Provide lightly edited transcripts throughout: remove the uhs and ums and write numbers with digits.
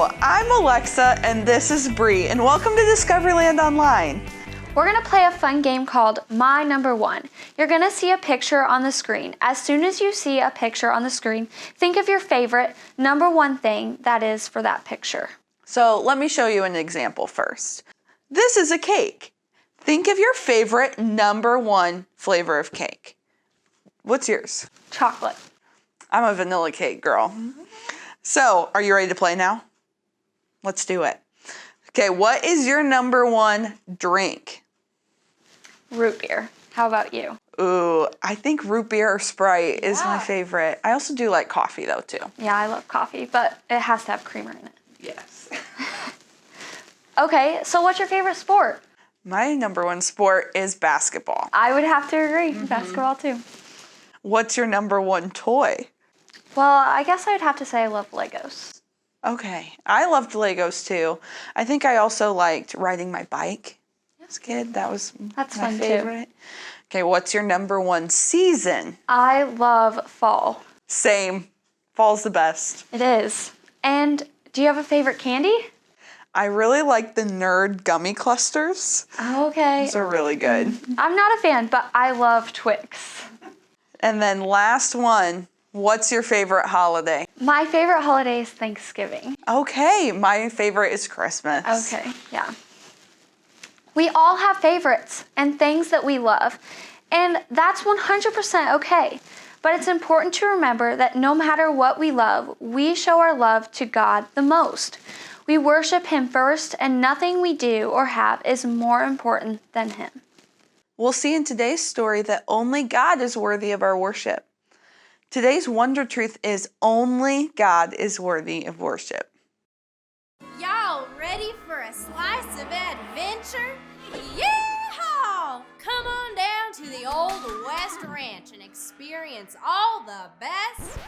Hello, I'm Alexa and this is Bree, and welcome to Discoveryland Online. We're gonna play a fun game called My Number One. You're gonna see a picture on the screen. As soon as you see a picture on the screen, think of your favorite number one thing that is for that picture. So let me show you an example first. This is a cake. Think of your favorite number one flavor of cake. What's yours? Chocolate. I'm a vanilla cake girl. So, are you ready to play now? Let's do it. Okay, what is your number one drink? Root beer. How about you? Ooh, I think root beer or Sprite is my favorite. I also do like coffee though too. Yeah, I love coffee, but it has to have creamer in it. Yes. Okay, so what's your favorite sport? My number one sport is basketball. I would have to agree. Basketball too. What's your number one toy? Well, I guess I'd have to say I love Legos. Okay, I loved Legos too. I think I also liked riding my bike as a kid. That's my fun favorite. Okay, what's your number one season? I love fall. Same. Fall's the best. It is. And do you have a favorite candy? I really like the Nerd gummy clusters. Okay. Those are really good. I'm not a fan, but I love Twix. And then last one, what's your favorite holiday? My favorite holiday is Thanksgiving. Okay, my favorite is Christmas. Okay, yeah. We all have favorites and things that we love, and that's 100% okay. But it's important to remember that no matter what we love, we show our love to God the most. We worship Him first, and nothing we do or have is more important than Him. We'll see in today's story that only God is worthy of our worship. Today's wonder truth is only God is worthy of worship. Y'all ready for a slice of adventure? Yeehaw! Come on down to the Old West Ranch and experience all the best.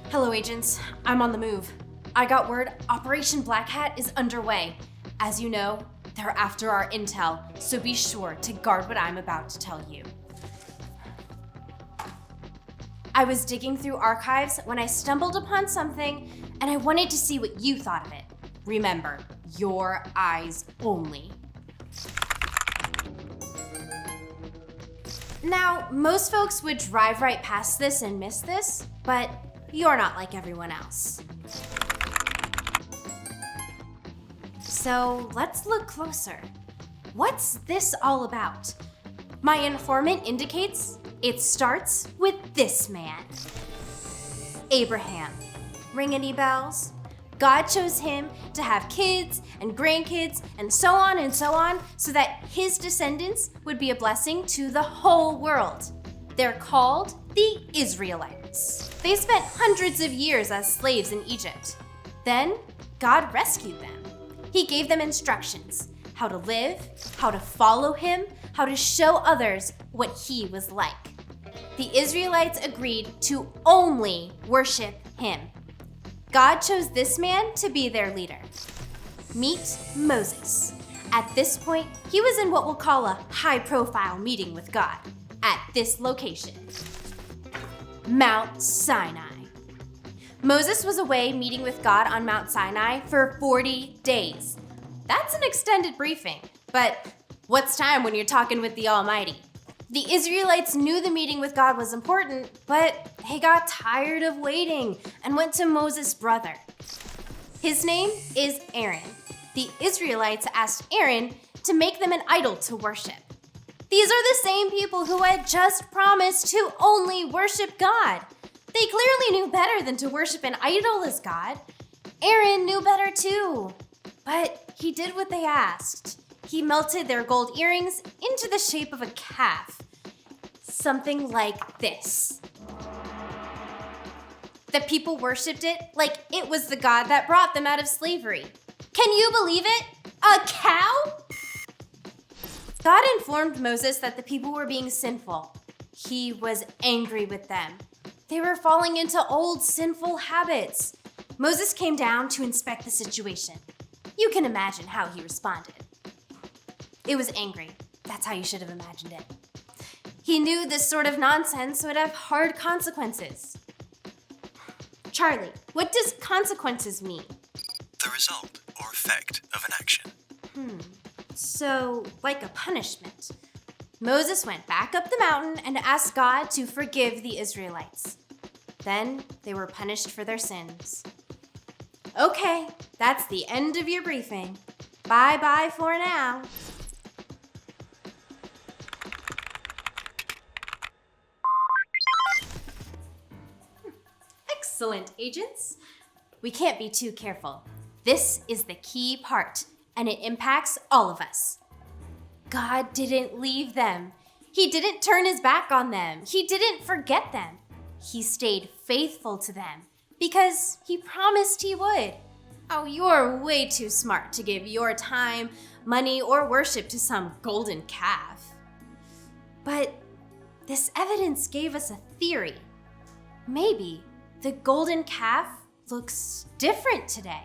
Hello, agents. I'm on the move. I got word Operation Black Hat is underway. As you know, they're after our intel, so be sure to guard what I'm about to tell you. I was digging through archives when I stumbled upon something, and I wanted to see what you thought of it. Remember, your eyes only. Now, most folks would drive right past this and miss this, but you're not like everyone else. So let's look closer. What's this all about? My informant indicates it starts with this man. Abraham. Ring any bells? God chose him to have kids and grandkids and so on so that his descendants would be a blessing to the whole world. They're called the Israelites. They spent hundreds of years as slaves in Egypt. Then God rescued them. He gave them instructions, how to live, how to follow him, how to show others what he was like. The Israelites agreed to only worship him. God chose this man to be their leader. Meet Moses. At this point, he was in what we'll call a high-profile meeting with God at this location, Mount Sinai. Moses was away meeting with God on Mount Sinai for 40 days. That's an extended briefing, but what's time when you're talking with the Almighty? The Israelites knew the meeting with God was important, but they got tired of waiting and went to Moses' brother. His name is Aaron. The Israelites asked Aaron to make them an idol to worship. These are the same people who had just promised to only worship God. They clearly knew better than to worship an idol as God. Aaron knew better too, but he did what they asked. He melted their gold earrings into the shape of a calf. Something like this. The people worshipped it like it was the God that brought them out of slavery. Can you believe it? A cow? God informed Moses that the people were being sinful. He was angry with them. They were falling into old sinful habits. Moses came down to inspect the situation. You can imagine how he responded. It was angry. That's how you should have imagined it. He knew this sort of nonsense would have hard consequences. Charlie, what does consequences mean? The result or effect of an action. So, like a punishment. Moses went back up the mountain and asked God to forgive the Israelites. Then they were punished for their sins. Okay, that's the end of your briefing. Bye-bye for now. Excellent, agents. We can't be too careful. This is the key part, and it impacts all of us. God didn't leave them. He didn't turn his back on them. He didn't forget them. He stayed faithful to them because he promised he would. Oh, you're way too smart to give your time, money, or worship to some golden calf. But this evidence gave us a theory. Maybe the golden calf looks different today.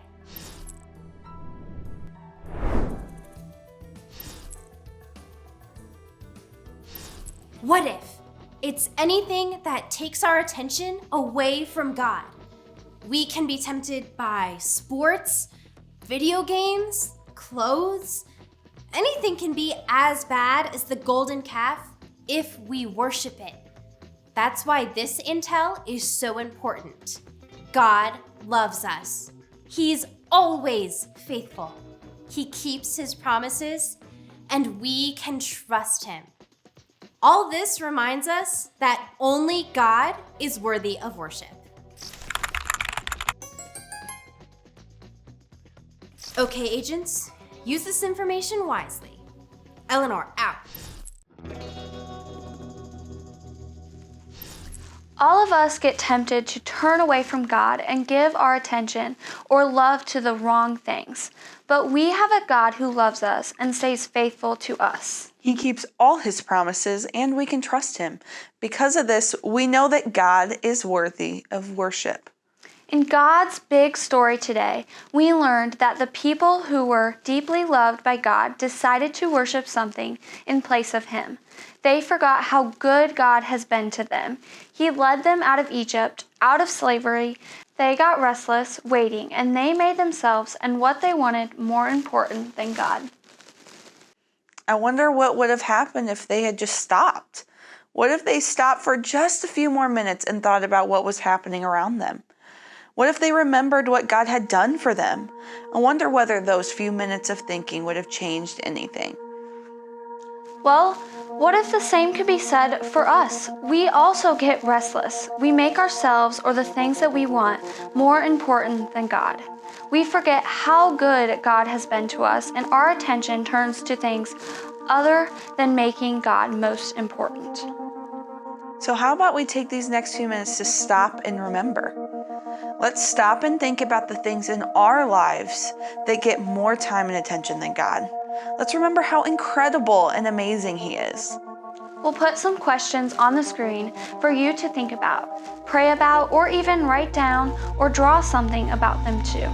What if it's anything that takes our attention away from God? We can be tempted by sports, video games, clothes. Anything can be as bad as the golden calf if we worship it. That's why this intel is so important. God loves us. He's always faithful. He keeps his promises, and we can trust him. All this reminds us that only God is worthy of worship. Okay, agents, use this information wisely. Eleanor, out. All of us get tempted to turn away from God and give our attention or love to the wrong things. But we have a God who loves us and stays faithful to us. He keeps all his promises and we can trust him. Because of this, we know that God is worthy of worship. In God's big story today, we learned that the people who were deeply loved by God decided to worship something in place of him. They forgot how good God has been to them. He led them out of Egypt, out of slavery. They got restless, waiting, and they made themselves and what they wanted more important than God. I wonder what would have happened if they had just stopped. What if they stopped for just a few more minutes and thought about what was happening around them? What if they remembered what God had done for them? I wonder whether those few minutes of thinking would have changed anything. Well, what if the same could be said for us? We also get restless. We make ourselves or the things that we want more important than God. We forget how good God has been to us, and our attention turns to things other than making God most important. So how about we take these next few minutes to stop and remember? Let's stop and think about the things in our lives that get more time and attention than God. Let's remember how incredible and amazing he is. We'll put some questions on the screen for you to think about, pray about, or even write down or draw something about them too.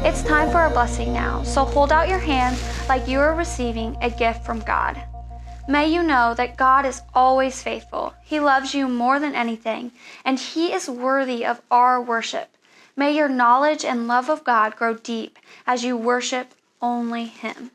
It's time for a blessing now, so hold out your hand like you are receiving a gift from God. May you know that God is always faithful. He loves you more than anything, and He is worthy of our worship. May your knowledge and love of God grow deep as you worship only Him.